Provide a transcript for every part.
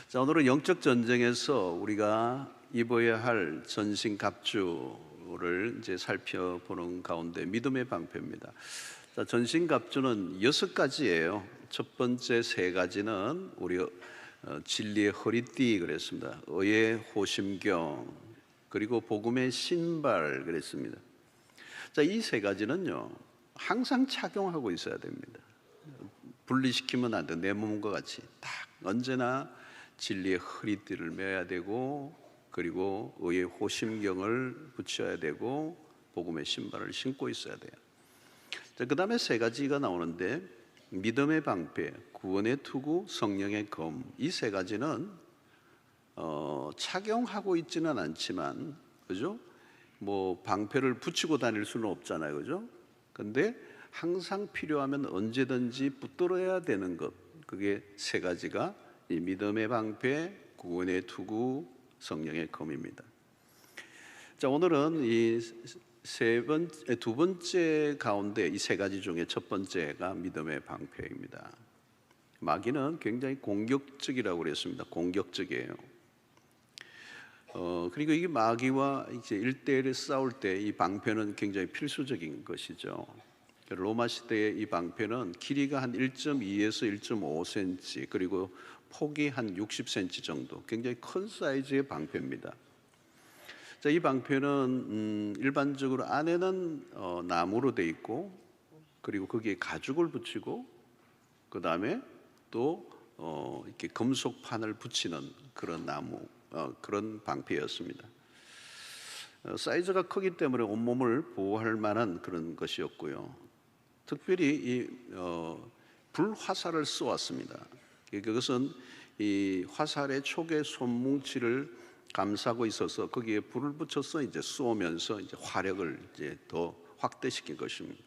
자, 오늘은 영적 전쟁에서 우리가 입어야 할 전신 갑주를 이제 살펴보는 가운데 믿음의 방패입니다. 자, 전신 갑주는 6가지예요. 첫 번째 3가지는 우리 진리의 허리띠 그랬습니다. 의의 호심경, 그리고 복음의 신발 그랬습니다. 자, 이 3가지는요 항상 착용하고 있어야 됩니다. 분리시키면 안 돼. 내 몸과 같이 딱 언제나 진리의 허리띠를 매야 되고, 그리고 의의 호심경을 붙여야 되고, 복음의 신발을 신고 있어야 돼요. 그 다음에 3가지가 나오는데, 믿음의 방패, 구원의 투구, 성령의 검, 이 3가지는 착용하고 있지는 않지만, 그죠? 뭐 방패를 붙이고 다닐 수는 없잖아요, 그죠? 근데 항상 필요하면 언제든지 붙들어야 되는 것, 그게 3가지가 이 믿음의 방패, 구원의 투구, 성령의 검입니다. 자, 오늘은 이 두 번째 가운데 이 3가지 중에 첫 번째가 믿음의 방패입니다. 마귀는 굉장히 공격적이라고 그랬습니다. 공격적이에요. 그리고 이 마귀와 이제 1대1에 싸울 때 이 방패는 굉장히 필수적인 것이죠. 로마 시대의 이 방패는 길이가 한 1.2에서 1.5cm, 그리고 폭이 한 60cm 정도, 굉장히 큰 사이즈의 방패입니다. 자, 이 방패는 일반적으로 안에는 나무로 되어 있고, 그리고 거기에 가죽을 붙이고, 그 다음에 또 이렇게 금속판을 붙이는 그런 그런 방패였습니다. 사이즈가 크기 때문에 온몸을 보호할 만한 그런 것이었고요. 특별히 이 불화살을 쏘았습니다. 그것은 이 화살의 촉의 손뭉치를 감싸고 있어서 거기에 불을 붙여서 이제 쏘면서 이제 화력을 이제 더 확대시킨 것입니다.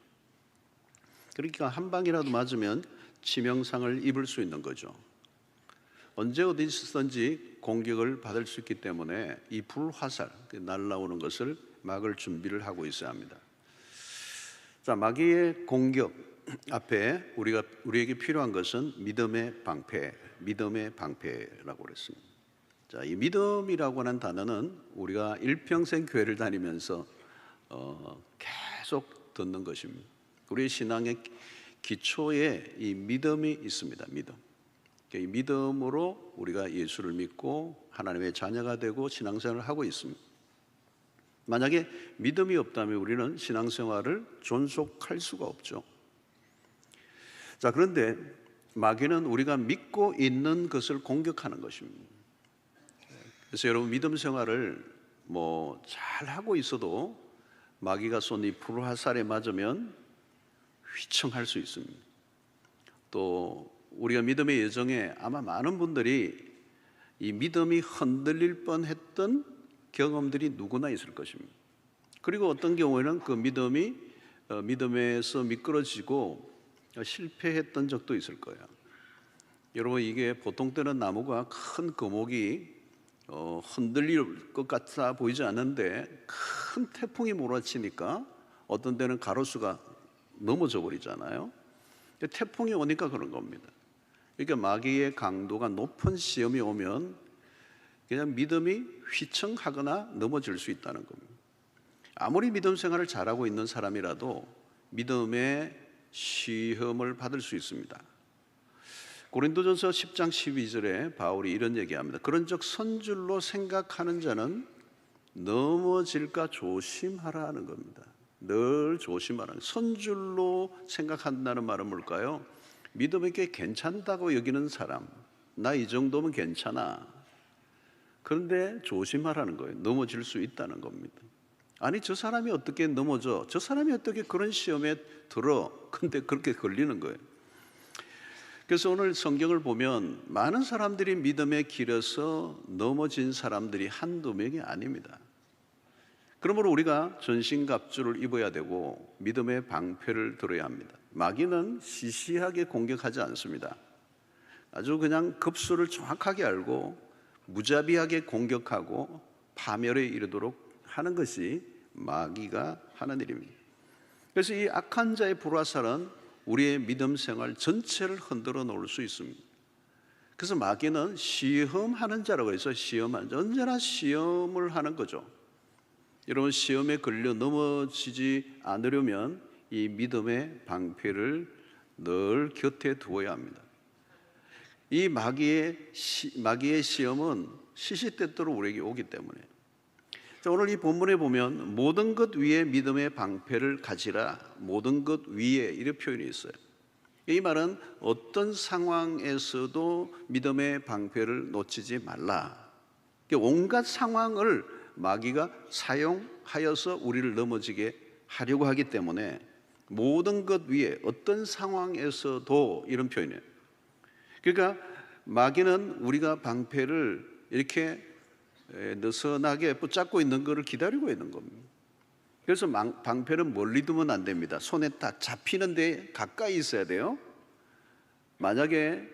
그러니까 한 방이라도 맞으면 치명상을 입을 수 있는 거죠. 언제 어디서든지 공격을 받을 수 있기 때문에 이 불화살, 날아오는 것을 막을 준비를 하고 있어야 합니다. 자, 마귀의 공격 앞에 우리에게 필요한 것은 믿음의 방패, 믿음의 방패라고 그랬습니다. 자, 이 믿음이라고 하는 단어는 우리가 일평생 교회를 다니면서 계속 듣는 것입니다. 우리의 신앙의 기초에 이 믿음이 있습니다. 믿음. 이 믿음으로 우리가 예수를 믿고 하나님의 자녀가 되고 신앙생활을 하고 있습니다. 만약에 믿음이 없다면 우리는 신앙생활을 존속할 수가 없죠. 자, 그런데 마귀는 우리가 믿고 있는 것을 공격하는 것입니다. 그래서 여러분, 믿음 생활을 뭐 잘 하고 있어도 마귀가 쏜 이 불화살에 맞으면 휘청할 수 있습니다. 또 우리가 믿음의 여정에 아마 많은 분들이 이 믿음이 흔들릴 뻔했던 경험들이 누구나 있을 것입니다. 그리고 어떤 경우에는 그 믿음에서 미끄러지고 실패했던 적도 있을 거예요. 여러분, 이게 보통 때는 나무가 큰 거목이 흔들릴 것 같아 보이지 않는데 큰 태풍이 몰아치니까 어떤 때는 가로수가 넘어져 버리잖아요. 태풍이 오니까 그런 겁니다. 그러니까 마귀의 강도가 높은 시험이 오면 그냥 믿음이 휘청하거나 넘어질 수 있다는 겁니다. 아무리 믿음 생활을 잘하고 있는 사람이라도 믿음의 시험을 받을 수 있습니다. 고린도전서 10장 12절에 바울이 이런 얘기합니다. 그런즉 선줄로 생각하는 자는 넘어질까 조심하라 하는 겁니다. 늘 조심하라. 선줄로 생각한다는 말은 뭘까요? 믿음이 꽤 괜찮다고 여기는 사람, 나 이 정도면 괜찮아. 그런데 조심하라는 거예요. 넘어질 수 있다는 겁니다. 아니, 저 사람이 어떻게 넘어져? 저 사람이 어떻게 그런 시험에 들어? 근데 그렇게 걸리는 거예요. 그래서 오늘 성경을 보면 많은 사람들이 믿음의 길에서 넘어진 사람들이 한두 명이 아닙니다. 그러므로 우리가 전신갑주를 입어야 되고 믿음의 방패를 들어야 합니다. 마귀는 시시하게 공격하지 않습니다. 아주 그냥 급수를 정확하게 알고 무자비하게 공격하고 파멸에 이르도록 하는 것이 마귀가 하는 일입니다. 그래서 이 악한 자의 불화살은 우리의 믿음 생활 전체를 흔들어 놓을 수 있습니다. 그래서 마귀는 시험하는 자라고 해서 시험하는 자, 언제나 시험을 하는 거죠. 여러분, 시험에 걸려 넘어지지 않으려면 이 믿음의 방패를 늘 곁에 두어야 합니다. 이 마귀의 시험은 시시때때로 우리에게 오기 때문에, 자, 오늘 이 본문에 보면 모든 것 위에 믿음의 방패를 가지라, 모든 것 위에 이런 표현이 있어요. 이 말은 어떤 상황에서도 믿음의 방패를 놓치지 말라. 온갖 상황을 마귀가 사용하여서 우리를 넘어지게 하려고 하기 때문에 모든 것 위에 어떤 상황에서도 이런 표현이에요. 그러니까 마귀는 우리가 방패를 이렇게 느슨하게 붙잡고 있는 것을 기다리고 있는 겁니다. 그래서 방패는 멀리 두면 안 됩니다. 손에 딱 잡히는 데 가까이 있어야 돼요. 만약에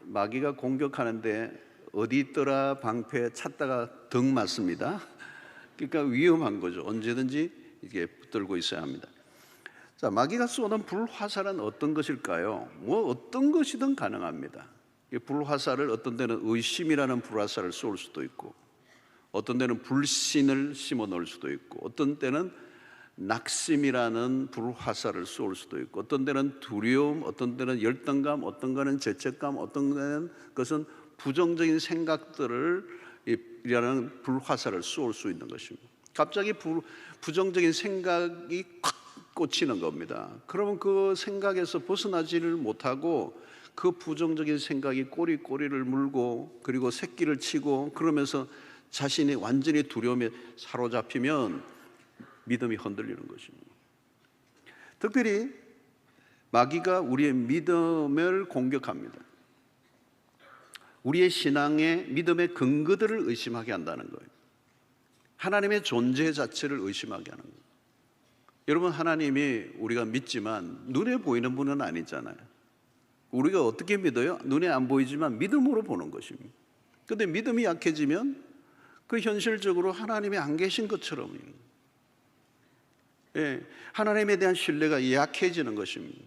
마귀가 공격하는데 어디 있더라 방패 찾다가 등 맞습니다. 그러니까 위험한 거죠. 언제든지 이게 붙들고 있어야 합니다. 자, 마귀가 쏘는 불화살은 어떤 것일까요? 어떤 것이든 가능합니다. 불화살을 어떤 데는 의심이라는 불화살을 쏠 수도 있고, 어떤 데는 불신을 심어 놓을 수도 있고, 어떤 때는 낙심이라는 불화살을 쏠 수도 있고, 어떤 데는 두려움, 어떤 데는 열등감, 어떤 거는 죄책감, 어떤 데는 그것은 부정적인 생각들을 이라는 불화살을 쏠 수 있는 것입니다. 갑자기 부정적인 생각이 콱 꽂히는 겁니다. 그러면 그 생각에서 벗어나지를 못하고 그 부정적인 생각이 꼬리를 물고 그리고 새끼를 치고 그러면서 자신이 완전히 두려움에 사로잡히면 믿음이 흔들리는 것입니다. 특별히 마귀가 우리의 믿음을 공격합니다. 우리의 신앙의 믿음의 근거들을 의심하게 한다는 거예요. 하나님의 존재 자체를 의심하게 하는 거예요. 여러분, 하나님이 우리가 믿지만 눈에 보이는 분은 아니잖아요. 우리가 어떻게 믿어요? 눈에 안 보이지만 믿음으로 보는 것입니다. 그런데 믿음이 약해지면 그 현실적으로 하나님이 안 계신 것처럼, 하나님에 대한 신뢰가 약해지는 것입니다.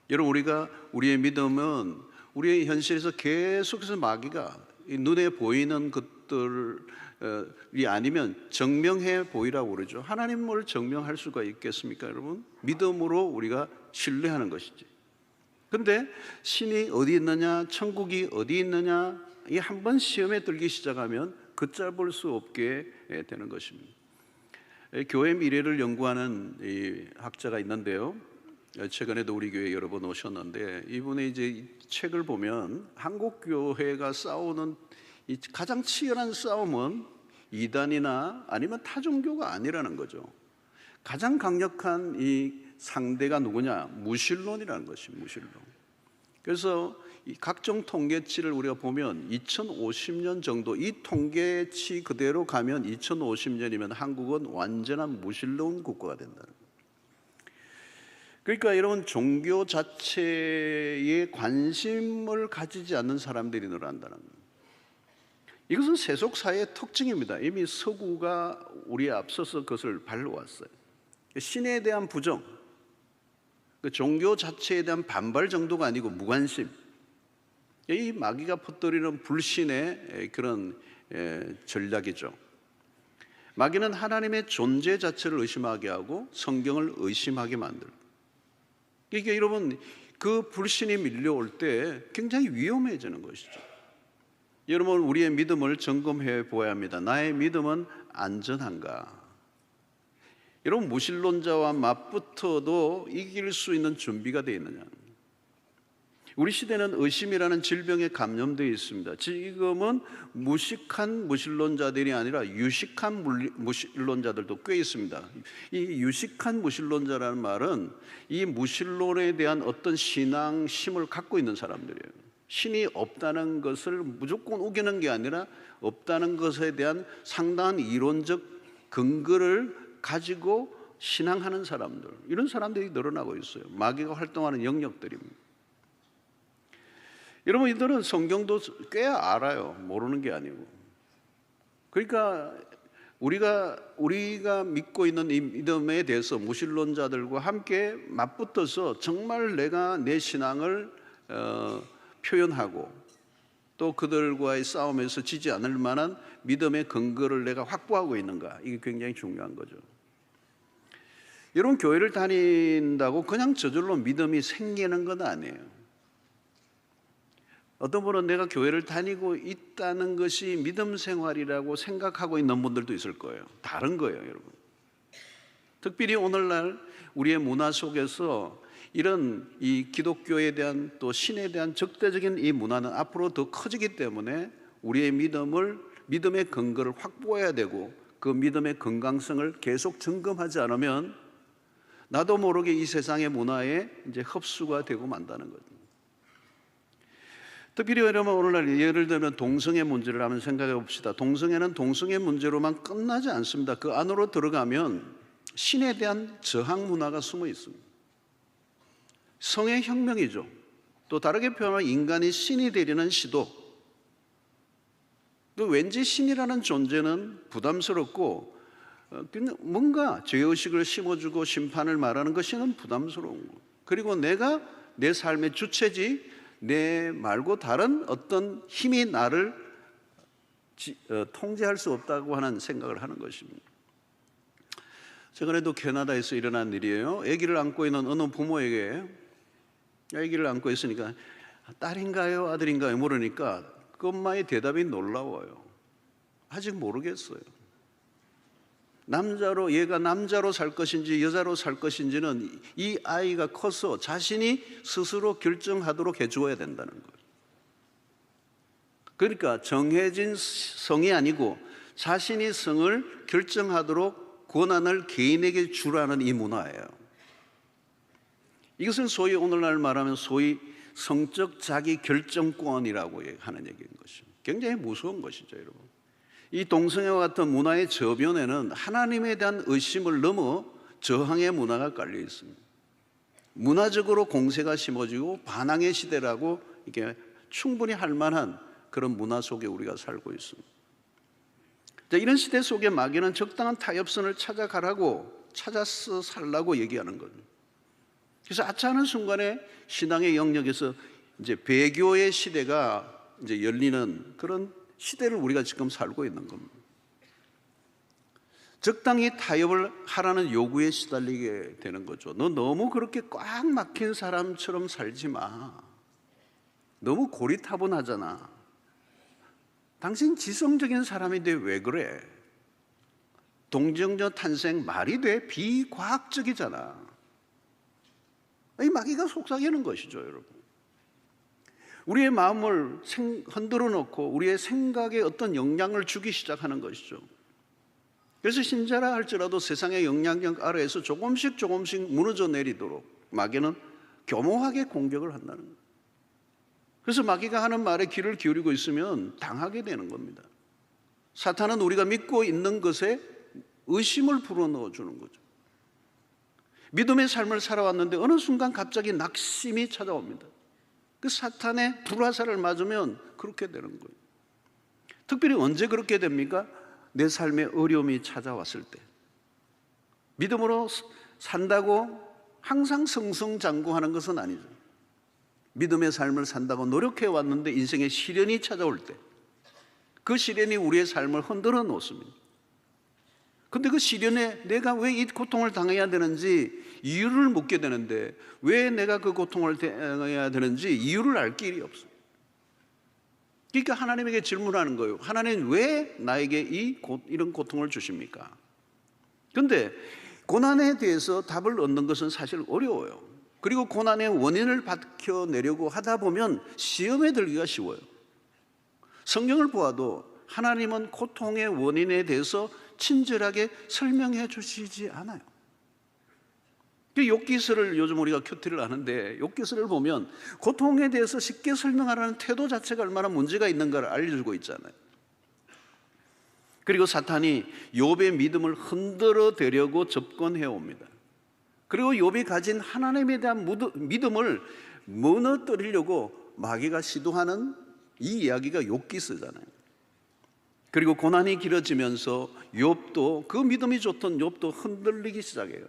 여러분, 우리의 믿음은 우리의 현실에서 계속해서 마귀가 눈에 보이는 것들이 아니면 증명해 보이라고 그러죠. 하나님을 증명할 수가 있겠습니까, 여러분? 믿음으로 우리가 신뢰하는 것이지. 그런데 신이 어디 있느냐, 천국이 어디 있느냐, 이 한 번 시험에 들기 시작하면 걷잡을 수 없게 되는 것입니다. 교회 미래를 연구하는 이 학자가 있는데요, 최근에도 우리 교회 여러 번 오셨는데, 이분의 이제 이 책을 보면 한국 교회가 싸우는 이 가장 치열한 싸움은 이단이나 아니면 타종교가 아니라는 거죠. 가장 강력한 이 상대가 누구냐? 무신론이라는 것입니다. 무신론. 그래서 이 각종 통계치를 우리가 보면 2050년 정도, 이 통계치 그대로 가면 2050년이면 한국은 완전한 무신론 국가가 된다는 거예요. 그러니까 여러분, 종교 자체에 관심을 가지지 않는 사람들이 늘어난다는 거예요. 이것은 세속사회의 특징입니다. 이미 서구가 우리에 앞서서 그것을 발로왔어요. 신에 대한 부정, 종교 자체에 대한 반발 정도가 아니고 무관심, 이 마귀가 퍼뜨리는 불신의 그런 전략이죠. 마귀는 하나님의 존재 자체를 의심하게 하고 성경을 의심하게 만들고, 그러니까 여러분, 그 불신이 밀려올 때 굉장히 위험해지는 것이죠. 여러분, 우리의 믿음을 점검해 보아야 합니다. 나의 믿음은 안전한가? 여러분, 무신론자와 맞붙어도 이길 수 있는 준비가 되어 있느냐? 우리 시대는 의심이라는 질병에 감염되어 있습니다. 지금은 무식한 무신론자들이 아니라 유식한 무신론자들도 꽤 있습니다. 이 유식한 무신론자라는 말은 이 무신론에 대한 어떤 신앙심을 갖고 있는 사람들이에요. 신이 없다는 것을 무조건 우기는 게 아니라 없다는 것에 대한 상당한 이론적 근거를 가지고 신앙하는 사람들, 이런 사람들이 늘어나고 있어요. 마귀가 활동하는 영역들입니다. 여러분, 이들은 성경도 꽤 알아요. 모르는 게 아니고. 그러니까 우리가 믿고 있는 이 믿음에 대해서 무신론자들과 함께 맞붙어서 정말 내가 내 신앙을 표현하고 또 그들과의 싸움에서 지지 않을 만한 믿음의 근거를 내가 확보하고 있는가, 이게 굉장히 중요한 거죠. 여러분, 교회를 다닌다고 그냥 저절로 믿음이 생기는 건 아니에요. 어떤 분은 내가 교회를 다니고 있다는 것이 믿음 생활이라고 생각하고 있는 분들도 있을 거예요. 다른 거예요, 여러분. 특별히 오늘날 우리의 문화 속에서 이런 이 기독교에 대한 또 신에 대한 적대적인 이 문화는 앞으로 더 커지기 때문에 우리의 믿음의 근거를 확보해야 되고, 그 믿음의 건강성을 계속 점검하지 않으면 나도 모르게 이 세상의 문화에 이제 흡수가 되고 만다는 거죠. 특별히 여러분, 오늘날 예를 들면 동성애 문제를 한번 생각해 봅시다. 동성애는 동성애 문제로만 끝나지 않습니다. 그 안으로 들어가면 신에 대한 저항 문화가 숨어 있습니다. 성의 혁명이죠. 또 다르게 표현하면 인간이 신이 되려는 시도. 또 왠지 신이라는 존재는 부담스럽고 뭔가 죄의식을 심어주고 심판을 말하는 것이는 부담스러운 거. 그리고 내가 내 삶의 주체지 내 말고 다른 어떤 힘이 나를 통제할 수 없다고 하는 생각을 하는 것입니다. 최근에도 캐나다에서 일어난 일이에요. 아기를 안고 있는 어느 부모에게, 아기를 안고 있으니까 딸인가요 아들인가요 물으니까 그 엄마의 대답이 놀라워요. 아직 모르겠어요. 얘가 남자로 살 것인지 여자로 살 것인지는 이 아이가 커서 자신이 스스로 결정하도록 해주어야 된다는 거예요. 그러니까 정해진 성이 아니고 자신이 성을 결정하도록 권한을 개인에게 주라는 이 문화예요. 이것은 소위 오늘날 말하면 소위 성적 자기 결정권이라고 하는 얘기인 것이죠. 굉장히 무서운 것이죠, 여러분. 이 동성애와 같은 문화의 저변에는 하나님에 대한 의심을 넘어 저항의 문화가 깔려 있습니다. 문화적으로 공세가 심어지고 반항의 시대라고 이게 충분히 할 만한 그런 문화 속에 우리가 살고 있습니다. 이런 시대 속에 마귀는 적당한 타협선을 찾아서 살라고 얘기하는 거죠. 그래서 아차하는 순간에 신앙의 영역에서 이제 배교의 시대가 이제 열리는 그런 시대를 우리가 지금 살고 있는 겁니다. 적당히 타협을 하라는 요구에 시달리게 되는 거죠. 너 너무 그렇게 꽉 막힌 사람처럼 살지 마. 너무 고리타분하잖아. 당신 지성적인 사람인데 왜 그래? 동정녀 탄생 말이 돼? 비과학적이잖아. 이 마귀가 속삭이는 것이죠, 여러분. 우리의 마음을 흔들어 놓고 우리의 생각에 어떤 영향을 주기 시작하는 것이죠. 그래서 신자라 할지라도 세상의 영향력 아래에서 조금씩 무너져 내리도록 마귀는 교묘하게 공격을 한다는 거예요. 그래서 마귀가 하는 말에 귀를 기울이고 있으면 당하게 되는 겁니다. 사탄은 우리가 믿고 있는 것에 의심을 불어넣어 주는 거죠. 믿음의 삶을 살아왔는데 어느 순간 갑자기 낙심이 찾아옵니다. 그 사탄의 불화살을 맞으면 그렇게 되는 거예요. 특별히 언제 그렇게 됩니까? 내 삶에 어려움이 찾아왔을 때. 믿음으로 산다고 항상 승승장구하는 것은 아니죠. 믿음의 삶을 산다고 노력해 왔는데 인생의 시련이 찾아올 때, 그 시련이 우리의 삶을 흔들어 놓습니다. 근데 그 시련에 내가 왜 이 고통을 당해야 되는지 이유를 묻게 되는데, 왜 내가 그 고통을 당해야 되는지 이유를 알 길이 없어요. 그러니까 하나님에게 질문하는 거예요. 하나님, 왜 나에게 이런 고통을 주십니까? 근데 고난에 대해서 답을 얻는 것은 사실 어려워요. 그리고 고난의 원인을 밝혀내려고 하다 보면 시험에 들기가 쉬워요. 성경을 보아도 하나님은 고통의 원인에 대해서 친절하게 설명해 주시지 않아요. 욥기서를 요즘 우리가 큐티를 하는데, 욥기서를 보면 고통에 대해서 쉽게 설명하라는 태도 자체가 얼마나 문제가 있는가를 알려주고 있잖아요. 그리고 사탄이 욥의 믿음을 흔들어 대려고 접근해 옵니다. 그리고 욥이 가진 하나님에 대한 믿음을 무너뜨리려고 마귀가 시도하는 이 이야기가 욥기서잖아요. 그리고 고난이 길어지면서 욥도, 그 믿음이 좋던 욥도 흔들리기 시작해요.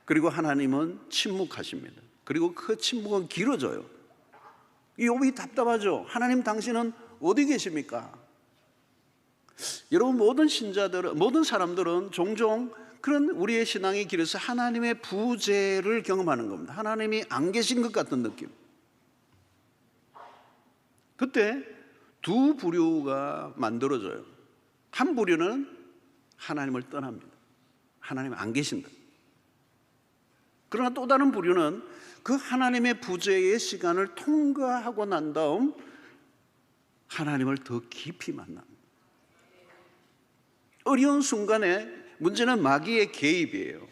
그리고 하나님은 침묵하십니다. 그리고 그 침묵은 길어져요. 욥이 답답하죠. 하나님 당신은 어디 계십니까? 여러분, 모든 신자들은, 모든 사람들은 종종 그런 우리의 신앙의 길에서 하나님의 부재를 경험하는 겁니다. 하나님이 안 계신 것 같은 느낌. 그때 두 부류가 만들어져요. 한 부류는 하나님을 떠납니다. 하나님 안 계신다. 그러나 또 다른 부류는 그 하나님의 부재의 시간을 통과하고 난 다음 하나님을 더 깊이 만납니다. 어려운 순간에 문제는 마귀의 개입이에요.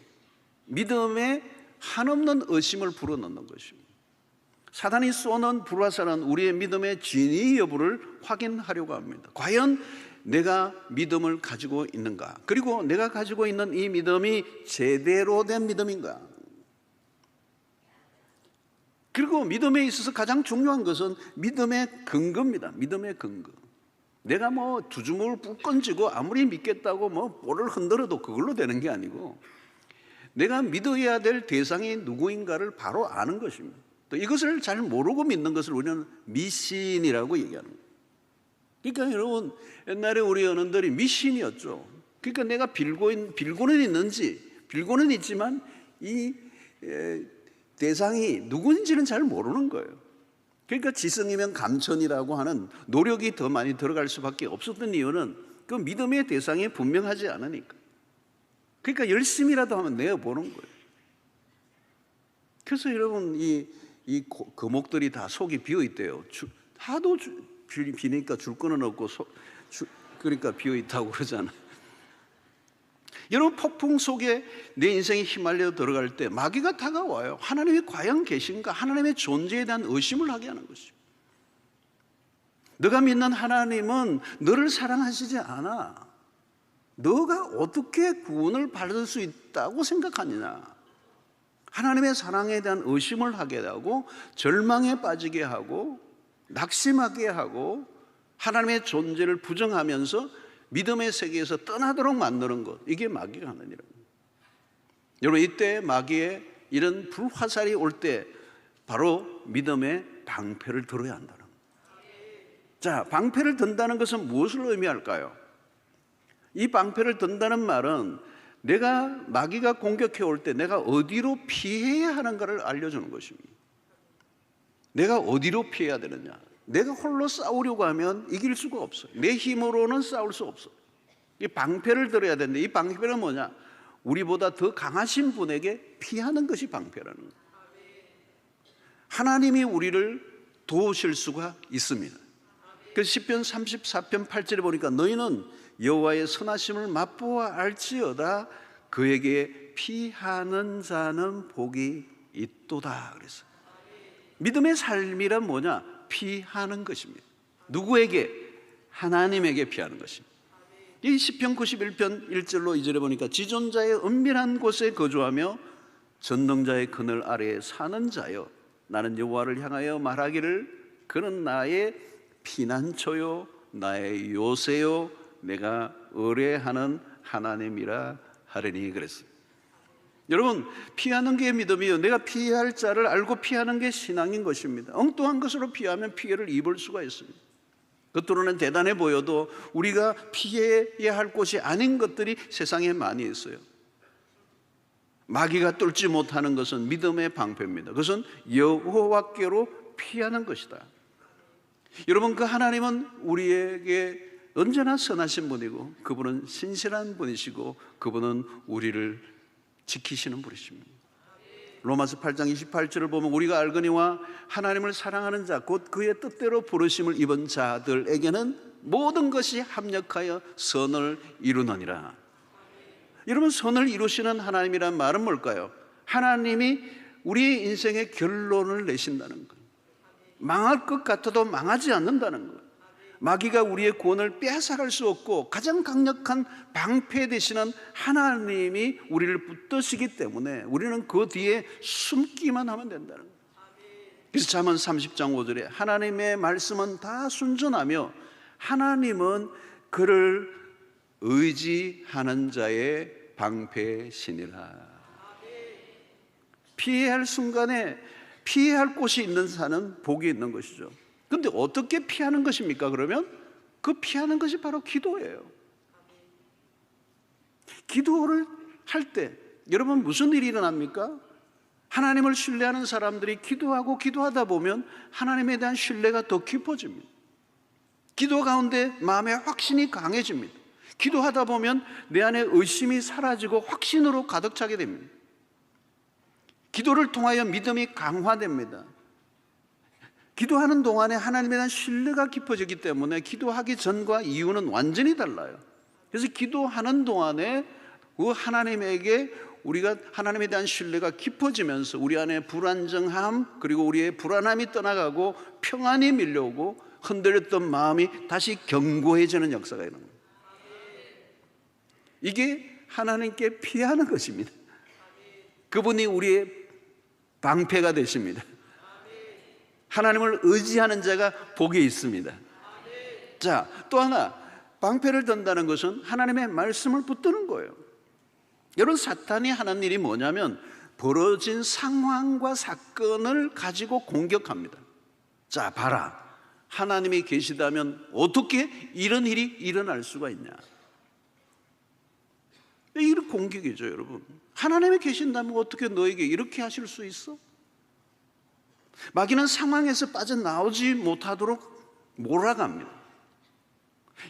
믿음에 한없는 의심을 불어넣는 것입니다. 사단이 쏘는 불화살은 우리의 믿음의 진위 여부를 확인하려고 합니다. 과연 내가 믿음을 가지고 있는가? 그리고 내가 가지고 있는 이 믿음이 제대로 된 믿음인가? 그리고 믿음에 있어서 가장 중요한 것은 믿음의 근거입니다. 믿음의 근거. 내가 뭐 두주먹을 푹 건지고 아무리 믿겠다고 뭐 볼을 흔들어도 그걸로 되는 게 아니고, 내가 믿어야 될 대상이 누구인가를 바로 아는 것입니다. 또 이것을 잘 모르고 믿는 것을 우리는 미신이라고 얘기하는 거예요. 그러니까 여러분, 옛날에 우리 어른들이 미신이었죠. 그러니까 내가 빌고는 있는지, 빌고는 있지만 이 대상이 누구인지는 잘 모르는 거예요. 그러니까 지성이면 감천이라고 하는 노력이 더 많이 들어갈 수밖에 없었던 이유는 그 믿음의 대상이 분명하지 않으니까. 그러니까 열심히라도 하면 내어보는 거예요. 그래서 여러분, 이 거목들이 다 속이 비어있대요. 하도 비니까 줄 거는 없고 그러니까 비어있다고 그러잖아요. 여러분, 폭풍 속에 내 인생이 휘말려 들어갈 때 마귀가 다가와요. 하나님이 과연 계신가? 하나님의 존재에 대한 의심을 하게 하는 것이죠. 너가 믿는 하나님은 너를 사랑하시지 않아. 너가 어떻게 구원을 받을 수 있다고 생각하느냐? 하나님의 사랑에 대한 의심을 하게 하고, 절망에 빠지게 하고, 낙심하게 하고, 하나님의 존재를 부정하면서 믿음의 세계에서 떠나도록 만드는 것, 이게 마귀가 하는 일입니다. 여러분, 이때 마귀의 이런 불화살이 올 때 바로 믿음의 방패를 들어야 한다는 거예요. 자, 방패를 든다는 것은 무엇을 의미할까요? 이 방패를 든다는 말은 내가 마귀가 공격해 올 때 내가 어디로 피해야 하는가를 알려주는 것입니다. 내가 어디로 피해야 되느냐? 내가 홀로 싸우려고 하면 이길 수가 없어요. 내 힘으로는 싸울 수 없어요. 이 방패를 들어야 되는데, 이 방패는 뭐냐? 우리보다 더 강하신 분에게 피하는 것이 방패라는 거예요. 하나님이 우리를 도우실 수가 있습니다. 그래서 시편 34편 8절에 보니까 너희는 여호와의 선하심을 맛보아 알지어다 그에게 피하는 자는 복이 있도다 그랬어요. 믿음의 삶이란 뭐냐? 피하는 것입니다. 누구에게? 하나님에게 피하는 것입니다. 이 시편 91편 1절로 2절에 보니까 지존자의 은밀한 곳에 거주하며 전능자의 그늘 아래에 사는 자여 나는 여호와를 향하여 말하기를 그는 나의 피난처요 나의 요새요 내가 의뢰하는 하나님이라 하리니 그랬어요. 여러분, 피하는 게 믿음이요, 내가 피할 자를 알고 피하는 게 신앙인 것입니다. 엉뚱한 것으로 피하면 피해를 입을 수가 있습니다. 겉으로는 대단해 보여도 우리가 피해야 할 곳이 아닌 것들이 세상에 많이 있어요. 마귀가 뚫지 못하는 것은 믿음의 방패입니다. 그것은 여호와께로 피하는 것이다. 여러분, 그 하나님은 우리에게 언제나 선하신 분이고, 그분은 신실한 분이시고, 그분은 우리를 지키시는 분이십니다. 로마서 8장 28절을 보면 우리가 알거니와 하나님을 사랑하는 자 곧 그의 뜻대로 부르심을 입은 자들에게는 모든 것이 합력하여 선을 이루느니라. 여러분, 선을 이루시는 하나님이란 말은 뭘까요? 하나님이 우리의 인생의 결론을 내신다는 거예요. 망할 것 같아도 망하지 않는다는 거예요. 마귀가 우리의 구원을 빼앗아갈 수 없고 가장 강력한 방패 되시는 하나님이 우리를 붙드시기 때문에 우리는 그 뒤에 숨기만 하면 된다는 거예요. 그래서 잠언 30장 5절에 하나님의 말씀은 다 순전하며 하나님은 그를 의지하는 자의 방패시니라. 피해야 할 순간에 피해야 할 곳이 있는 산은 복이 있는 것이죠. 그런데 어떻게 피하는 것입니까? 그러면 그 피하는 것이 바로 기도예요. 기도를 할 때 여러분 무슨 일이 일어납니까? 하나님을 신뢰하는 사람들이 기도하고 기도하다 보면 하나님에 대한 신뢰가 더 깊어집니다. 기도 가운데 마음의 확신이 강해집니다. 기도하다 보면 내 안에 의심이 사라지고 확신으로 가득 차게 됩니다. 기도를 통하여 믿음이 강화됩니다. 기도하는 동안에 하나님에 대한 신뢰가 깊어지기 때문에 기도하기 전과 이후는 완전히 달라요. 그래서 기도하는 동안에 그 하나님에게 우리가 하나님에 대한 신뢰가 깊어지면서 우리 안에 불안정함 그리고 우리의 불안함이 떠나가고 평안이 밀려오고 흔들렸던 마음이 다시 견고해지는 역사가 있는 겁니다. 이게 하나님께 피하는 것입니다. 그분이 우리의 방패가 되십니다. 하나님을 의지하는 자가 복이 있습니다. 자, 또 하나 방패를 든다는 것은 하나님의 말씀을 붙드는 거예요. 여러분, 사탄이 하는 일이 뭐냐면 벌어진 상황과 사건을 가지고 공격합니다. 자, 봐라. 하나님이 계시다면 어떻게 이런 일이 일어날 수가 있냐. 이런 공격이죠, 여러분. 하나님이 계신다면 어떻게 너에게 이렇게 하실 수 있어? 마귀는 상황에서 빠져나오지 못하도록 몰아갑니다.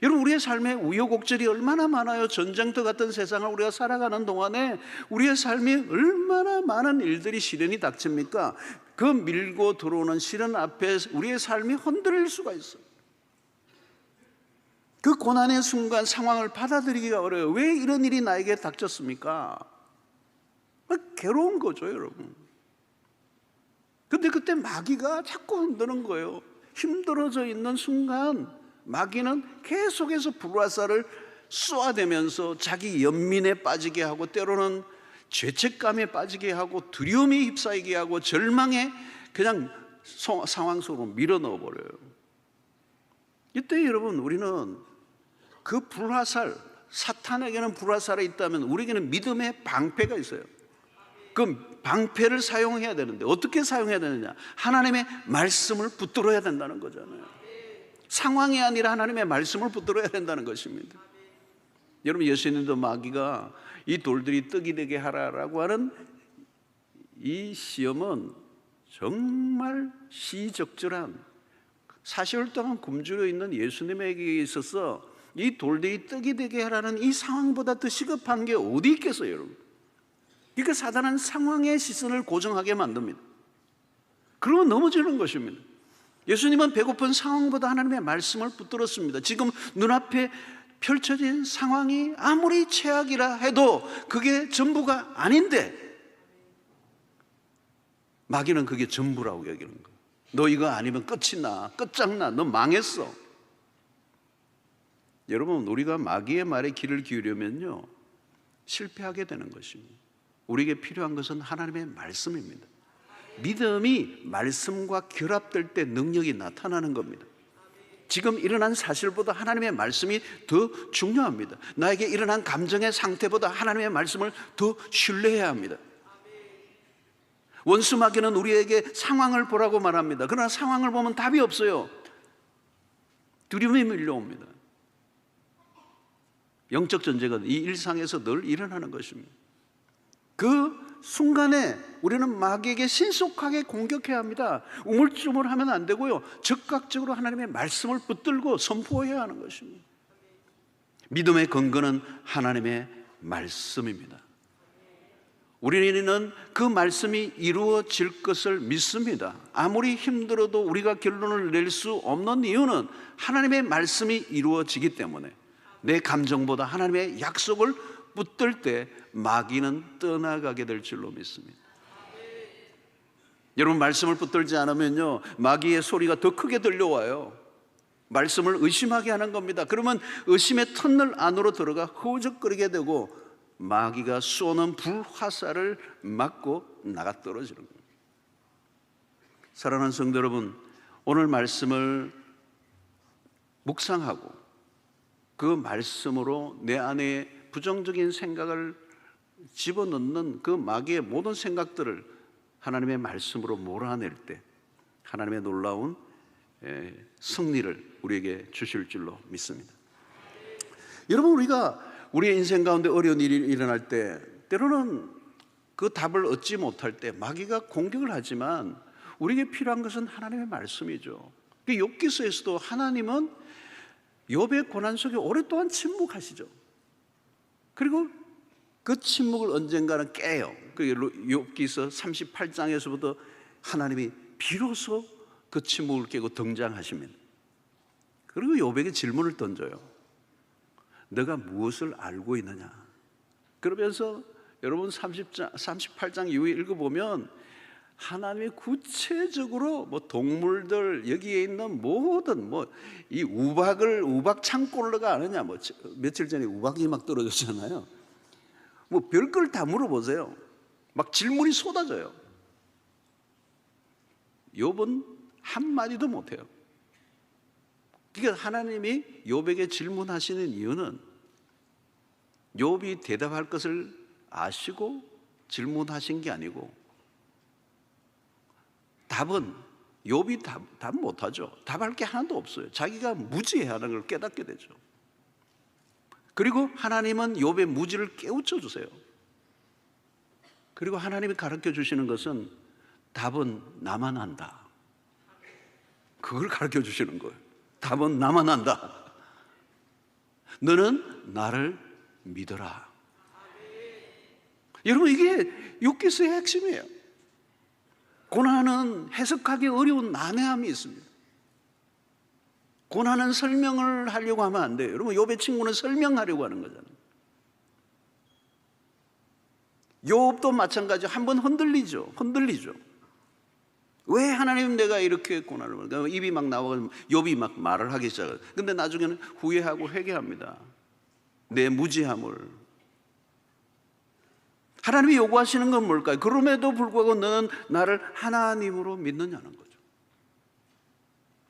여러분, 우리의 삶에 우여곡절이 얼마나 많아요. 전쟁터 같은 세상을 우리가 살아가는 동안에 우리의 삶이 얼마나 많은 일들이 시련이 닥칩니까? 그 밀고 들어오는 시련 앞에 우리의 삶이 흔들릴 수가 있어요. 그 고난의 순간 상황을 받아들이기가 어려워요. 왜 이런 일이 나에게 닥쳤습니까? 괴로운 거죠, 여러분. 근데 그때 마귀가 자꾸 흔드는 거예요. 힘들어져 있는 순간 마귀는 계속해서 불화살을 쏘아대면서 자기 연민에 빠지게 하고 때로는 죄책감에 빠지게 하고 두려움에 휩싸이게 하고 절망에 그냥 상황 속으로 밀어넣어 버려요. 이때 여러분, 우리는 그 불화살, 사탄에게는 불화살이 있다면 우리에게는 믿음의 방패가 있어요. 그 방패를 사용해야 되는데 어떻게 사용해야 되느냐? 하나님의 말씀을 붙들어야 된다는 거잖아요. 상황이 아니라 하나님의 말씀을 붙들어야 된다는 것입니다. 여러분, 예수님도 마귀가 이 돌들이 떡이 되게 하라라고 하는 이 시험은 정말 시적절한 40일 동안 굶주려 있는 예수님에게 있어서 이 돌들이 떡이 되게 하라는 이 상황보다 더 시급한 게 어디 있겠어요, 여러분? 그러니까 사단은 상황의 시선을 고정하게 만듭니다. 그러면 넘어지는 것입니다. 예수님은 배고픈 상황보다 하나님의 말씀을 붙들었습니다. 지금 눈앞에 펼쳐진 상황이 아무리 최악이라 해도 그게 전부가 아닌데 마귀는 그게 전부라고 여기는 거예요. 너 이거 아니면 끝이 나, 끝장나, 너 망했어. 여러분, 우리가 마귀의 말에 귀를 기울이면요 실패하게 되는 것입니다. 우리에게 필요한 것은 하나님의 말씀입니다. 믿음이 말씀과 결합될 때 능력이 나타나는 겁니다. 지금 일어난 사실보다 하나님의 말씀이 더 중요합니다. 나에게 일어난 감정의 상태보다 하나님의 말씀을 더 신뢰해야 합니다. 원수 마귀는 우리에게 상황을 보라고 말합니다. 그러나 상황을 보면 답이 없어요. 두려움이 밀려옵니다. 영적 전쟁은 이 일상에서 늘 일어나는 것입니다. 그 순간에 우리는 마귀에게 신속하게 공격해야 합니다. 우물쭈물하면 안 되고요, 즉각적으로 하나님의 말씀을 붙들고 선포해야 하는 것입니다. 믿음의 근거는 하나님의 말씀입니다. 우리는 그 말씀이 이루어질 것을 믿습니다. 아무리 힘들어도 우리가 결론을 낼 수 없는 이유는 하나님의 말씀이 이루어지기 때문에 내 감정보다 하나님의 약속을 붙들 때 마귀는 떠나가게 될 줄로 믿습니다. 여러분, 말씀을 붙들지 않으면요 마귀의 소리가 더 크게 들려와요. 말씀을 의심하게 하는 겁니다. 그러면 의심의 터널 안으로 들어가 허우적거리게 되고 마귀가 쏘는 불화살을 맞고 나가 떨어지는 겁니다. 사랑하는 성도 여러분, 오늘 말씀을 묵상하고 그 말씀으로 내 안에 부정적인 생각을 집어넣는 그 마귀의 모든 생각들을 하나님의 말씀으로 몰아낼 때 하나님의 놀라운 승리를 우리에게 주실 줄로 믿습니다. 여러분, 우리가 우리의 인생 가운데 어려운 일이 일어날 때 때로는 그 답을 얻지 못할 때 마귀가 공격을 하지만 우리에게 필요한 것은 하나님의 말씀이죠. 욥기서에서도 하나님은 욥의 고난 속에 오랫동안 침묵하시죠. 그리고 그 침묵을 언젠가는 깨요. 욥기서 38장에서부터 하나님이 비로소 그 침묵을 깨고 등장하십니다. 그리고 욥에게 질문을 던져요. 너가 무엇을 알고 있느냐? 그러면서 여러분 38장 이후에 읽어보면 하나님이 구체적으로 동물들 여기에 있는 모든 이 우박 창고를가 아느냐, 며칠 전에 우박이 막 떨어졌잖아요. 별걸 다 물어보세요. 막 질문이 쏟아져요. 욥은 한마디도 못해요. 그러니까 하나님이 욥에게 질문하시는 이유는 욥이 대답할 것을 아시고 질문하신 게 아니고, 답은 욥이 답 못하죠. 답할 게 하나도 없어요. 자기가 무지하다는 걸 깨닫게 되죠. 그리고 하나님은 욥의 무지를 깨우쳐 주세요. 그리고 하나님이 가르쳐 주시는 것은 답은 나만 한다. 그걸 가르쳐 주시는 거예요. 답은 나만 한다. 너는 나를 믿어라. 여러분, 이게 욥기서의 핵심이에요. 고난은 해석하기 어려운 난해함이 있습니다. 고난은 설명을 하려고 하면 안 돼요. 여러분, 욥의 친구는 설명하려고 하는 거잖아요. 욥도 마찬가지로 한번 흔들리죠. 왜 하나님 내가 이렇게 고난을 받을까? 입이 막 나와서 욥이 막 말을 하기 시작해요. 근데 나중에는 후회하고 회개합니다. 내 무지함을. 하나님이 요구하시는 건 뭘까요? 그럼에도 불구하고 너는 나를 하나님으로 믿느냐는 거죠.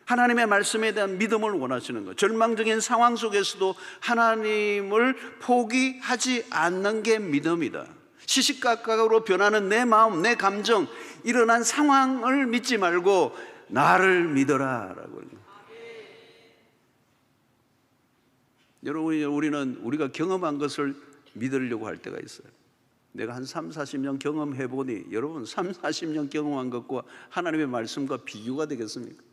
하나님의 말씀에 대한 믿음을 원하시는 거예요. 절망적인 상황 속에서도 하나님을 포기하지 않는 게 믿음이다. 시시각각으로 변하는 내 마음, 내 감정, 일어난 상황을 믿지 말고 나를 믿어라라고. 여러분, 우리가 경험한 것을 믿으려고 할 때가 있어요. 내가 한 3, 40년 경험해 보니, 여러분 3, 40년 경험한 것과 하나님의 말씀과 비교가 되겠습니까?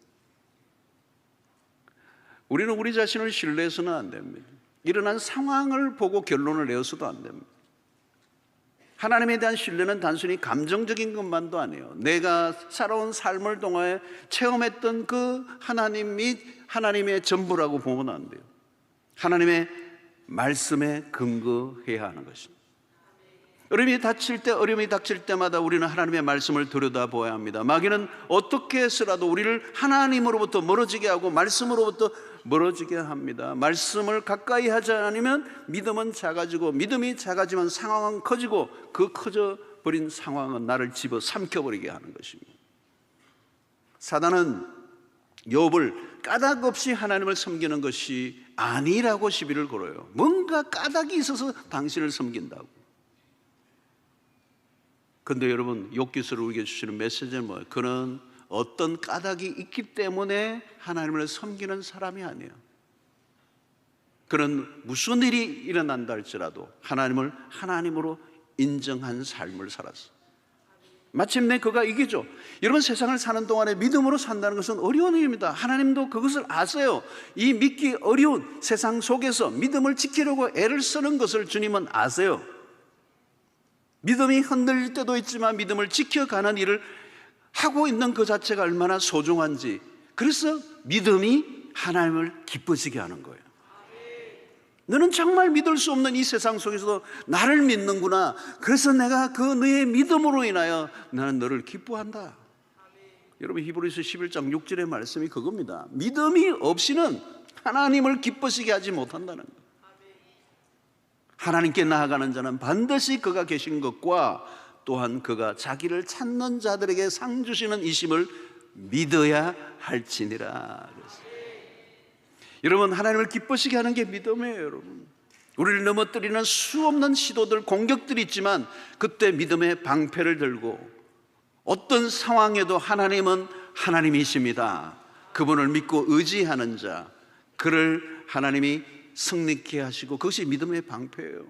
우리는 우리 자신을 신뢰해서는 안 됩니다. 일어난 상황을 보고 결론을 내어서도 안 됩니다. 하나님에 대한 신뢰는 단순히 감정적인 것만도 아니에요. 내가 살아온 삶을 통해 체험했던 그 하나님이 하나님의 전부라고 보면 안 돼요. 하나님의 말씀에 근거해야 하는 것입니다. 어려움이 닥칠 때마다 우리는 하나님의 말씀을 들여다보아야 합니다. 마귀는 어떻게 해서라도 우리를 하나님으로부터 멀어지게 하고 말씀으로부터 멀어지게 합니다. 말씀을 가까이 하지 않으면 믿음은 작아지고, 믿음이 작아지면 상황은 커지고, 그 커져버린 상황은 나를 집어 삼켜버리게 하는 것입니다. 사단은 욥을 까닭 없이 하나님을 섬기는 것이 아니라고 시비를 걸어요. 뭔가 까닭이 있어서 당신을 섬긴다고. 근데 여러분, 욥기서를 우리에게 주시는 메시지는 뭐예요? 그는 어떤 까닭이 있기 때문에 하나님을 섬기는 사람이 아니에요. 그는 무슨 일이 일어난다 할지라도 하나님을 하나님으로 인정한 삶을 살았어요. 마침내 그가 이기죠. 여러분, 세상을 사는 동안에 믿음으로 산다는 것은 어려운 일입니다. 하나님도 그것을 아세요. 이 믿기 어려운 세상 속에서 믿음을 지키려고 애를 쓰는 것을 주님은 아세요. 믿음이 흔들릴 때도 있지만 믿음을 지켜가는 일을 하고 있는 그 자체가 얼마나 소중한지, 그래서 믿음이 하나님을 기쁘시게 하는 거예요. 너는 정말 믿을 수 없는 이 세상 속에서도 나를 믿는구나. 그래서 내가 그 너의 믿음으로 인하여 나는 너를 기뻐한다. 여러분, 히브리서 11장 6절의 말씀이 그겁니다. 믿음이 없이는 하나님을 기쁘시게 하지 못한다는 거예요. 하나님께 나아가는 자는 반드시 그가 계신 것과 또한 그가 자기를 찾는 자들에게 상 주시는 이심을 믿어야 할지니라. 여러분, 하나님을 기쁘시게 하는 게 믿음이에요. 여러분, 우리를 넘어뜨리는 수없는 시도들, 공격들이 있지만 그때 믿음의 방패를 들고 어떤 상황에도 하나님은 하나님이십니다. 그분을 믿고 의지하는 자, 그를 하나님이 승리케 하시고, 그것이 믿음의 방패예요.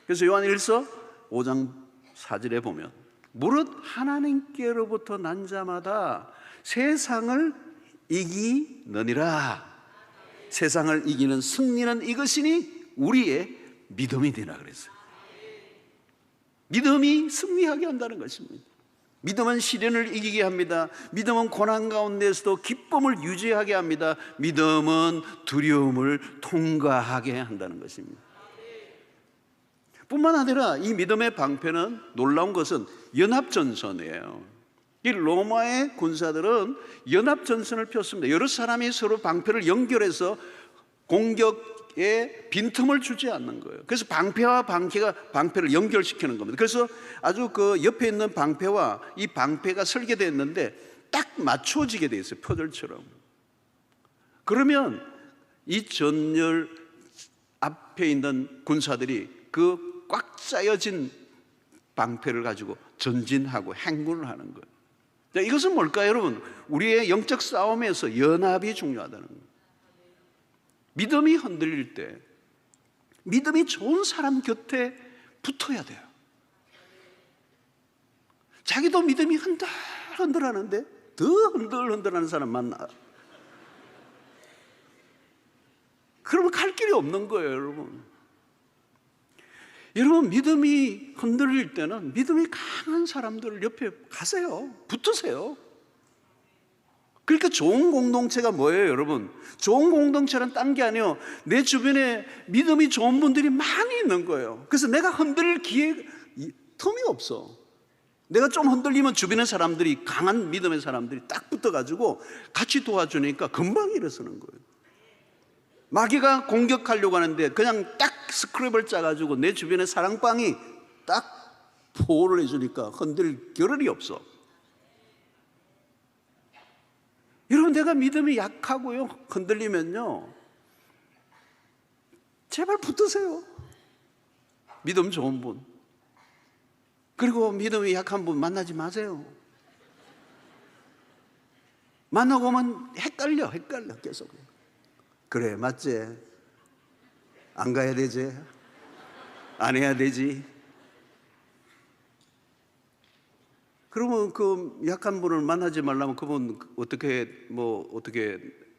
그래서 요한일서 5장 4절에 보면 무릇 하나님께로부터 난 자마다 세상을 이기느니라. 세상을 이기는 승리는 이것이니 우리의 믿음이 되나 그랬어요. 믿음이 승리하게 한다는 것입니다. 믿음은 시련을 이기게 합니다. 믿음은 고난 가운데서도 기쁨을 유지하게 합니다. 믿음은 두려움을 통과하게 한다는 것입니다. 뿐만 아니라 이 믿음의 방패는, 놀라운 것은 연합전선이에요. 이 로마의 군사들은 연합전선을 폈습니다. 여러 사람이 서로 방패를 연결해서 공격에 빈틈을 주지 않는 거예요. 그래서 방패와 방패를 연결시키는 겁니다. 그래서 아주 그 옆에 있는 방패와 이 방패가 설계되어 있는데 딱 맞춰지게 되어 있어요. 퍼즐처럼. 그러면 이 전열 앞에 있는 군사들이 그 꽉 짜여진 방패를 가지고 전진하고 행군을 하는 거예요. 자, 이것은 뭘까요, 여러분? 우리의 영적 싸움에서 연합이 중요하다는 거예요. 믿음이 흔들릴 때 믿음이 좋은 사람 곁에 붙어야 돼요. 자기도 믿음이 흔들흔들하는데 더 흔들흔들하는 사람 만나. 그러면 갈 길이 없는 거예요, 여러분. 여러분, 믿음이 흔들릴 때는 믿음이 강한 사람들 옆에 가세요. 붙으세요. 그러니까 좋은 공동체가 뭐예요, 여러분? 좋은 공동체는 딴 게 아니에요. 내 주변에 믿음이 좋은 분들이 많이 있는 거예요. 그래서 내가 흔들릴 틈이 없어. 내가 좀 흔들리면 주변의 사람들이, 강한 믿음의 사람들이 딱 붙어가지고 같이 도와주니까 금방 일어서는 거예요. 마귀가 공격하려고 하는데 그냥 딱 스크랩을 짜가지고 내 주변에 사랑방이 딱 보호를 해주니까 흔들 겨를이 없어. 여러분, 내가 믿음이 약하고요 흔들리면요, 제발 붙으세요. 믿음 좋은 분. 그리고 믿음이 약한 분 만나지 마세요. 만나고 오면 헷갈려 계속. 그래, 맞지? 안 가야 되지? 안 해야 되지? 그러면 그 약한 분을 만나지 말라면 그분 어떻게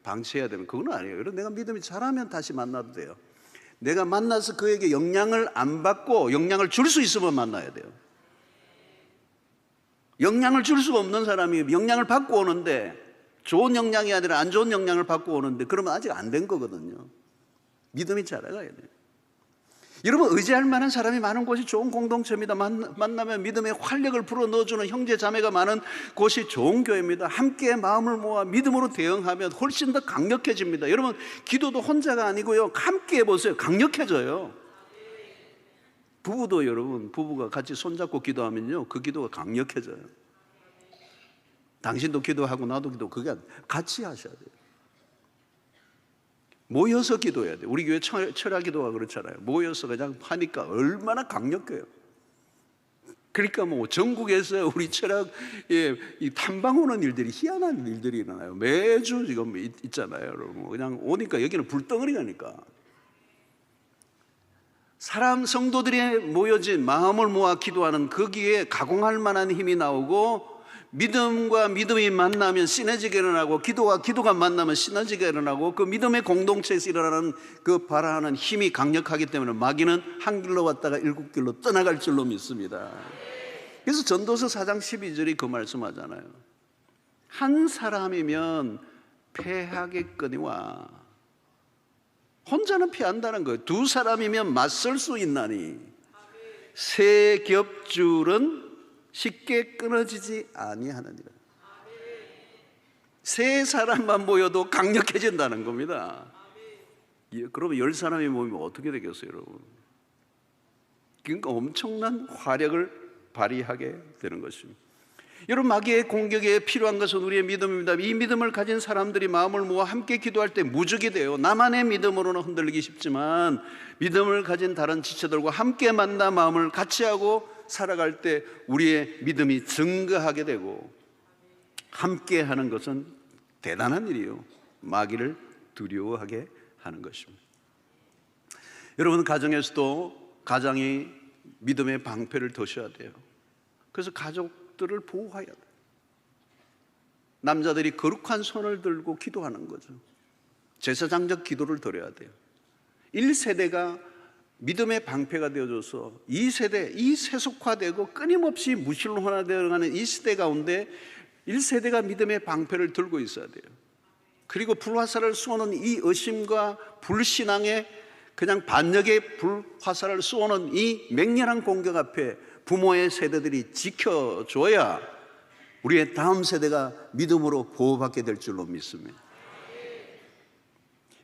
방치해야 되는, 그건 아니에요. 그래서 내가 믿음이 잘하면 다시 만나도 돼요. 내가 만나서 그에게 영향을 안 받고 영향을 줄 수 있으면 만나야 돼요. 영향을 줄 수가 없는 사람이 영향을 받고 오는데, 좋은 영향이 아니라 안 좋은 영향을 받고 오는데, 그러면 아직 안 된 거거든요. 믿음이 자라가야 돼요. 여러분, 의지할 만한 사람이 많은 곳이 좋은 공동체입니다. 만나면 믿음의 활력을 불어넣어주는 형제 자매가 많은 곳이 좋은 교회입니다. 함께 마음을 모아 믿음으로 대응하면 훨씬 더 강력해집니다. 여러분, 기도도 혼자가 아니고요, 함께 해보세요. 강력해져요. 부부도, 여러분, 부부가 같이 손잡고 기도하면요, 그 기도가 강력해져요. 당신도 기도하고 나도 기도, 그게 같이 하셔야 돼요. 모여서 기도해야 돼요. 우리 교회 철야 기도가 그렇잖아요. 모여서 그냥 하니까 얼마나 강력해요. 그러니까 뭐 전국에서 우리 철학에 이 탐방 오는 일들이, 희한한 일들이 일어나요. 매주 지금 있잖아요, 여러분. 그냥 오니까 여기는 불덩어리가니까. 사람 성도들이 모여진 마음을 모아 기도하는 거기에 가공할 만한 힘이 나오고, 믿음과 믿음이 만나면 시너지가 일어나고, 기도가 만나면 시너지가 일어나고, 그 믿음의 공동체에서 일어나는 그 발화하는 힘이 강력하기 때문에 마귀는 한 길로 왔다가 일곱 길로 떠나갈 줄로 믿습니다. 그래서 전도서 4장 12절이 그 말씀하잖아요. 한 사람이면 패하겠거니와, 혼자는 피한다는 거예요. 두 사람이면 맞설 수 있나니 세 겹줄은 쉽게 끊어지지 아니하느니라. 세 사람만 모여도 강력해진다는 겁니다. 그러면 10사람이 모이면 어떻게 되겠어요, 여러분? 그러니까 엄청난 화력을 발휘하게 되는 것입니다. 여러분, 마귀의 공격에 필요한 것은 우리의 믿음입니다. 이 믿음을 가진 사람들이 마음을 모아 함께 기도할 때 무적이 돼요. 나만의 믿음으로는 흔들리기 쉽지만 믿음을 가진 다른 지체들과 함께 만나 마음을 같이 하고 살아갈 때 우리의 믿음이 증거하게 되고 함께 하는 것은 대단한 일이에요. 마귀를 두려워하게 하는 것입니다. 여러분, 가정에서도 가장이 믿음의 방패를 드셔야 돼요. 그래서 가족들을 보호해야 돼요. 남자들이 거룩한 손을 들고 기도하는 거죠. 제사장적 기도를 드려야 돼요. 1세대가 믿음의 방패가 되어줘서 2세대, 이 세속화되고 끊임없이 무신론화되어가는 이 시대 가운데 1세대가 믿음의 방패를 들고 있어야 돼요. 그리고 불화살을 쏘는 이 의심과 불신앙에 그냥 반역의 불화살을 쏘는 이 맹렬한 공격 앞에 부모의 세대들이 지켜줘야 우리의 다음 세대가 믿음으로 보호받게 될 줄로 믿습니다.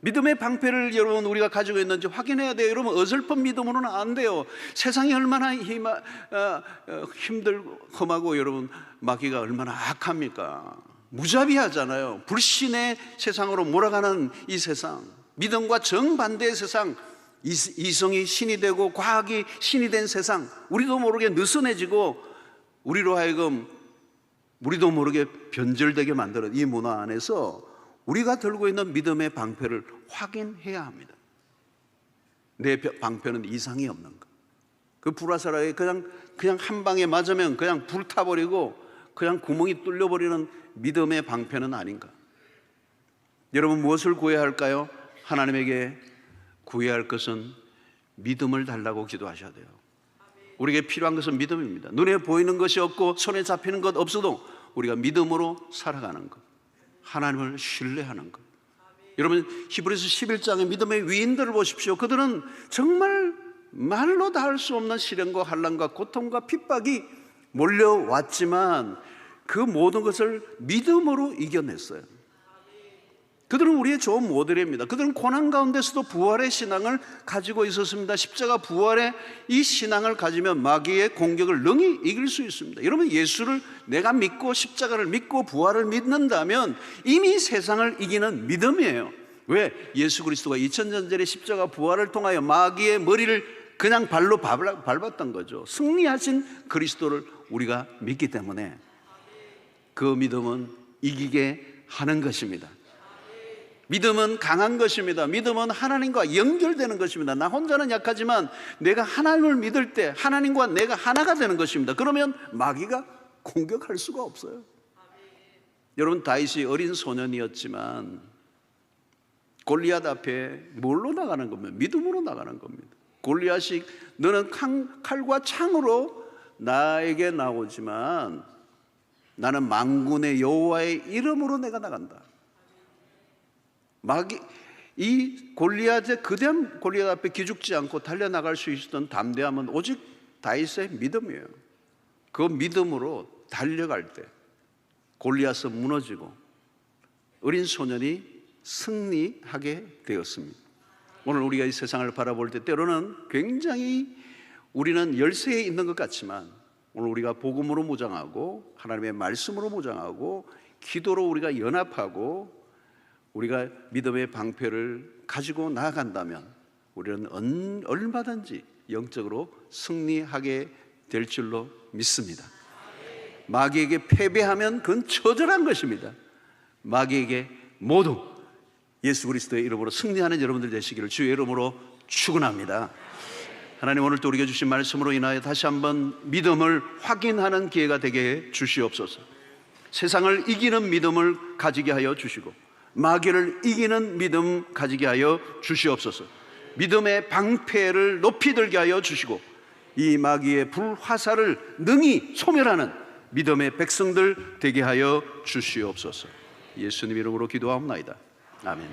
믿음의 방패를 여러분 우리가 가지고 있는지 확인해야 돼요. 여러분, 어설픈 믿음으로는 안 돼요. 세상이 얼마나 힘들고 험하고 여러분 마귀가 얼마나 악합니까? 무자비하잖아요. 불신의 세상으로 몰아가는 이 세상, 믿음과 정반대의 세상, 이성이 신이 되고 과학이 신이 된 세상, 우리도 모르게 느슨해지고 우리로 하여금 우리도 모르게 변절되게 만드는 이 문화 안에서 우리가 들고 있는 믿음의 방패를 확인해야 합니다. 내 방패는 이상이 없는 것. 그 불화살에 그냥 한 방에 맞으면 그냥 불타버리고 그냥 구멍이 뚫려버리는 믿음의 방패는 아닌가. 여러분, 무엇을 구해야 할까요? 하나님에게 구해야 할 것은 믿음을 달라고 기도하셔야 돼요. 우리에게 필요한 것은 믿음입니다. 눈에 보이는 것이 없고 손에 잡히는 것 없어도 우리가 믿음으로 살아가는 것, 하나님을 신뢰하는 것. 여러분, 히브리서 11장의 믿음의 위인들을 보십시오. 그들은 정말 말로 다 할 수 없는 시련과 환난과 고통과 핍박이 몰려왔지만 그 모든 것을 믿음으로 이겨냈어요. 그들은 우리의 좋은 모델입니다. 그들은 고난 가운데서도 부활의 신앙을 가지고 있었습니다. 십자가 부활의 이 신앙을 가지면 마귀의 공격을 능히 이길 수 있습니다. 여러분, 예수를 내가 믿고 십자가를 믿고 부활을 믿는다면 이미 세상을 이기는 믿음이에요. 왜? 예수 그리스도가 2000년 전에 십자가 부활을 통하여 마귀의 머리를 그냥 발로 밟았던 거죠. 승리하신 그리스도를 우리가 믿기 때문에 그 믿음은 이기게 하는 것입니다. 믿음은 강한 것입니다. 믿음은 하나님과 연결되는 것입니다. 나 혼자는 약하지만 내가 하나님을 믿을 때 하나님과 내가 하나가 되는 것입니다. 그러면 마귀가 공격할 수가 없어요. 여러분, 다윗이 어린 소년이었지만 골리앗 앞에 뭘로 나가는 겁니까? 믿음으로 나가는 겁니다. 골리앗이 너는 칼과 창으로 나에게 나오지만 나는 만군의 여호와의 이름으로 내가 나간다. 이 골리앗의 거대한 골리앗 앞에 기죽지 않고 달려나갈 수 있었던 담대함은 오직 다윗의 믿음이에요. 그 믿음으로 달려갈 때 골리앗은 무너지고 어린 소년이 승리하게 되었습니다. 오늘 우리가 이 세상을 바라볼 때 때로는 굉장히 우리는 열세에 있는 것 같지만 오늘 우리가 복음으로 무장하고 하나님의 말씀으로 무장하고 기도로 우리가 연합하고 우리가 믿음의 방패를 가지고 나아간다면 우리는 얼마든지 영적으로 승리하게 될 줄로 믿습니다. 마귀에게 패배하면 그건 처절한 것입니다. 마귀에게 모두 예수 그리스도의 이름으로 승리하는 여러분들 되시기를 주의 이름으로 축원합니다. 하나님, 오늘 또 우리에게 주신 말씀으로 인하여 다시 한번 믿음을 확인하는 기회가 되게 주시옵소서. 세상을 이기는 믿음을 가지게 하여 주시고 마귀를 이기는 믿음 가지게 하여 주시옵소서. 믿음의 방패를 높이 들게 하여 주시고 이 마귀의 불화살을 능히 소멸하는 믿음의 백성들 되게 하여 주시옵소서. 예수님 이름으로 기도하옵나이다. 아멘.